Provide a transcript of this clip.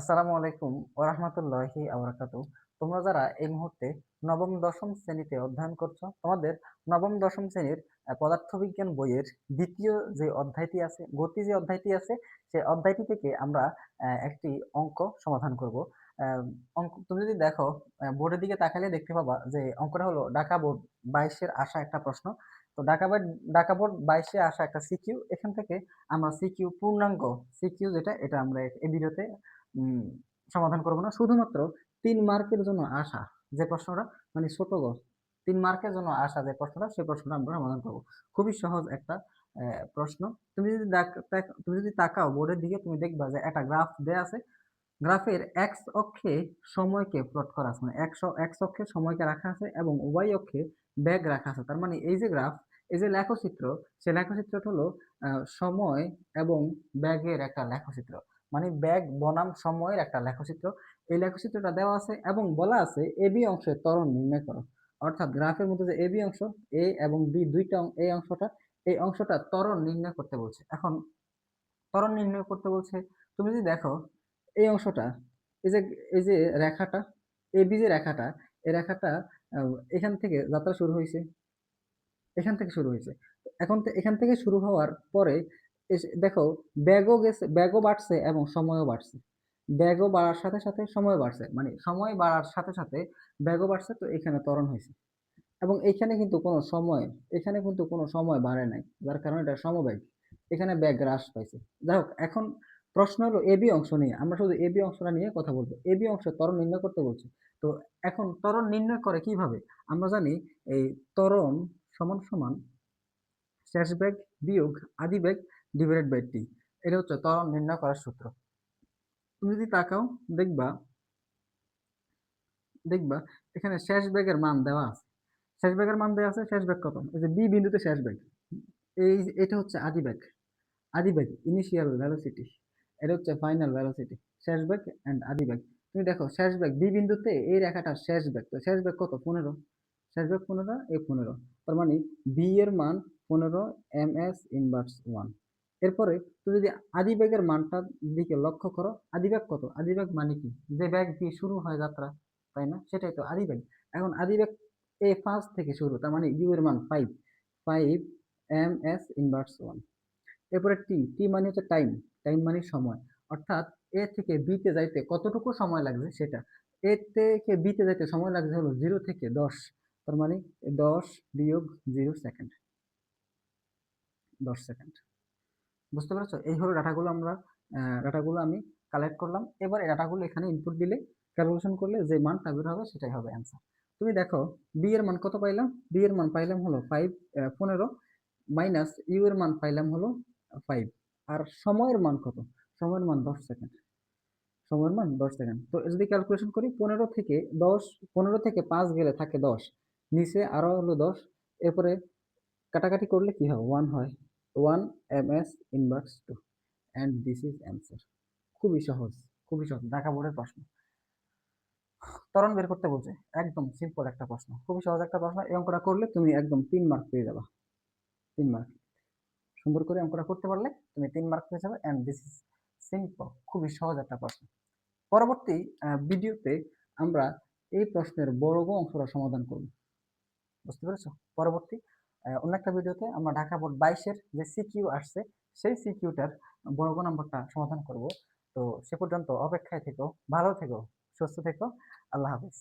আসসালামু আলাইকুম ওয়া রাহমাতুল্লাহি ওয়া বারাকাতুহু। তোমরা যারা এই মুহূর্তে নবম দশম শ্রেণীতে অধ্যয়ন করছো, তোমাদের নবম দশম শ্রেণীর পদার্থবিজ্ঞান বইয়ের ২য় যে অধ্যায়টি আছে, গতি যে অধ্যায়টি আছে, সেই অধ্যায়টি থেকে আমরা একটি অঙ্ক সমাধান করব। আ অঙ্ক তুমি যদি দেখো বোর্ডের দিকে তাকালে দেখতে পাবা যে অঙ্কটা হলো ঢাকা বোর্ড ২২ এর আসা একটা প্রশ্ন। তো ঢাকা বোর্ড ২২ এ আসা একটা সিকিউ। এখান থেকে আমরা সিকিউ পূর্ণাঙ্গ সিকিউ যেটা এটা আমরা এই ভিডিওতে উম সমাধান করব না। শুধুমাত্র ৩ মার্কের জন্য আসা যে প্রশ্নটা মানে ছোট গ ৩ মার্কের জন্য আসা যে প্রশ্নটা, সেই প্রশ্নটা আমরা সমাধান করব। খুবই সহজ একটা প্রশ্ন। তুমি যদি তাকাও বোর্ডের দিকে তুমি দেখবা যে একটা গ্রাফ দেয়া আছে। গ্রাফের এক্স অক্ষে সময়কে প্লট করা আছে। মানে এক্স অক্ষে সময়কে রাখা আছে এবং ওয়াই অক্ষে বেগ রাখা আছে। তার মানে এই যে গ্রাফ, এই যে লেখচিত্র, সেই লেখচিত্রটা হলো সময় এবং বেগের একটা লেখচিত্র। মানে বেগ বনাম সময়ের একটা লেখচিত্র। এই লেখচিত্রটা দেওয়া আছে এবং বলা আছে এবি অংশের ত্বরণ নির্ণয় করো। অর্থাৎ গ্রাফের মধ্যে যে এবি অংশ, এ এবং বি দুইটা এই অংশটা ত্বরণ নির্ণয় করতে বলছে। এখন ত্বরণ নির্ণয় করতে বলছে। তুমি যদি দেখো এই অংশটা, এই যে এই যে রেখাটা, এবি যে রেখাটা, এই রেখাটা আ এখান থেকে যাত্রা শুরু হইছে। এখান থেকে শুরু হইছে। এখান থেকে শুরু হওয়ার পরে দেখো বেগও বাড়ছে এবং সময়ও বাড়ছে। বেগও বাড়ার সাথে, সাথে সময়ও বাড়ছে। মানে সময় বাড়ার সাথে, সাথে বেগও বাড়ছে, তো এখানে ত্বরণ হইছে। এবং এখানে কিন্তু কোনো সময় বাড়ে নাই। যার কারণে এটা সমবেগ। এখানে বেগ হ্রাস পাইছে। যাই হোক, এখন প্রশ্ন হলো এবি অংশ নিয়ে। আমরা শুধু এবি অংশটা নিয়ে কথা বলবো। এবি অংশের ত্বরণ নির্ণয় করতে বলছে। তো এখন ত্বরণ নির্ণয় করে কিভাবে? আমরা জানি এই ত্বরণ সমান শেষ বেগ বিয়োগ আদি বেগ ডিভাইডেড বাই টি। এটা হচ্ছে ত্বরণ নির্ণয় করার সূত্র। তুমি যদি তাকাও দেখবা দেখবা এখানে শেষ বেগের মান দেওয়া আছে। শেষ বেগের মান দেওয়া আছে। শেষ বেগ কত? এই যে বি বিন্দুতে শেষ বেগ। এটা হচ্ছে আদি বেগ। আদি বেগ ইনিশিয়াল ভেলোসিটি। এটা হচ্ছে ফাইনাল ভেলোসিটি। শেষ বেগ এন্ড আদি বেগ। তুমি দেখো শেষ বেগ বি বিন্দুতে এই রেখাটার শেষ বেগ। তো শেষ বেগ কত? ১৫। শেষ বেগ ১৫, এই ১৫। তার মানে বি এর মান ১৫ ms ইনভার্স 1। এরপরে তুমি যদি আদি বেগের মানটার দিকে লক্ষ্য করো, আদি বেগ কত? আদি বেগ মানে কি? যে বেগ দিয়ে শুরু হয় যাত্রা, তাই না? সেটাই তো আদি বেগ। এখন আদি বেগ এ ফার্স্ট থেকে শুরু, তার মানে ইউ এর মান 5 5 ms ইনভার্স 1। এরপরে টি মানে হচ্ছে টাইম, টাইম মানে সময়। অর্থাৎ এ থেকে বি তে যাইতে কতটুকু সময় লাগছে সেটা। এ থেকে বি তে যাইতে সময় লাগছে হলো 0 থেকে 10। তার মানে 10 বিয়োগ 0 সেকেন্ড, 10 সেকেন্ড। বুঝতে পেরেছো? এই হলো ডাটাগুলো আমি কালেক্ট করলাম। এবার এই ডাটাগুলো এখানে ইনপুট দিলে, ক্যালকুলেশন করলে যে মানটা বের হবে সেটাই হবে অ্যান্সার। তুমি দেখো বি এর মান কত পাইলাম? বি এর মান পাইলাম হলো 15 মাইনাস ইউ এর মান পাইলাম হলো 5। আর সময়ের মান কত? সময়ের মান 10 সেকেন্ড। সময়ের মান 10 সেকেন্ড। তো যদি ক্যালকুলেশন করি 15 থেকে 5 গেলে থাকে 10। নিচে আরো হলো 10। এরপরে কাটাকাটি করলে কি হবে? 1 হয়। 1 ms inverse 2 and this is answer। খুবই সহজ, খুবই সহজ। ঢাকা বোর্ডের প্রশ্ন। ত্বরণ বের করতে বলছে। একদম সিম্পল একটা প্রশ্ন। খুবই সহজ একটা প্রশ্ন। এই অঙ্কটা করলে তুমি একদম 3 মার্ক পেয়ে যাবা। 3 মার্ক। সুন্দর করে অঙ্কটা করতে পারলে তুমি 3 মার্ক পেয়ে যাবে এন্ড দিস ইজ সিম্পল। খুবই সহজ একটা প্রশ্ন। পরবর্তী ভিডিওতে আমরা এই প্রশ্নের বর্গ অংশটা সমাধান করব। বুঝতে পেরেছো? পরবর্তী অন্য একটা ভিডিওতে আমরা ঢাকা বোর্ড 22 এর যে সিকিউ আসছে, সেই সিকিউটার বর্গ নম্বরটা সমাধান করব। তো সে পর্যন্ত অপেক্ষায় থেকো, ভালো থেকো, সুস্থ থেকো। আল্লাহ হাফেজ।